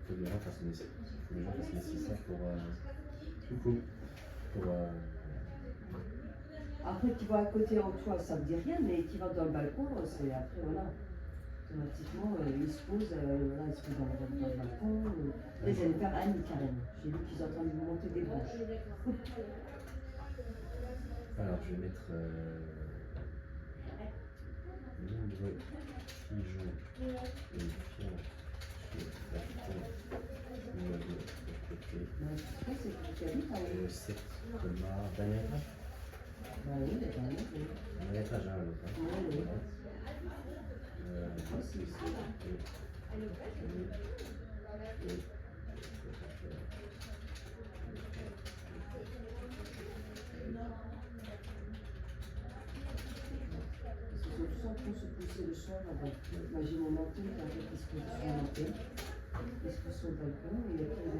faut que les gens fassent nécessaire pour Après, tu vas à côté en toi, ça ne dit rien, mais tu vas dans le balcon, c'est après, voilà. Automatiquement, ils se posent, voilà, ils se posent dans le balcon. Là, ils allaient faire Annie carrément. J'ai vu qu'ils sont en train de monter des branches. Alors, je vais mettre nombreux pigeons et pions sur la tête du meuble de côté. Ça, c'est pour qui habite, hein. 7 Thomas. Dernier étage. Bah oui, il y a quand même. Dernier étage, hein, l'autre. Hein. Oui, oui. Tout ça pour se pousser le soir avec. Imagine mon manteau, il se pose sur un manteau, il se pose sur le balcon, et après il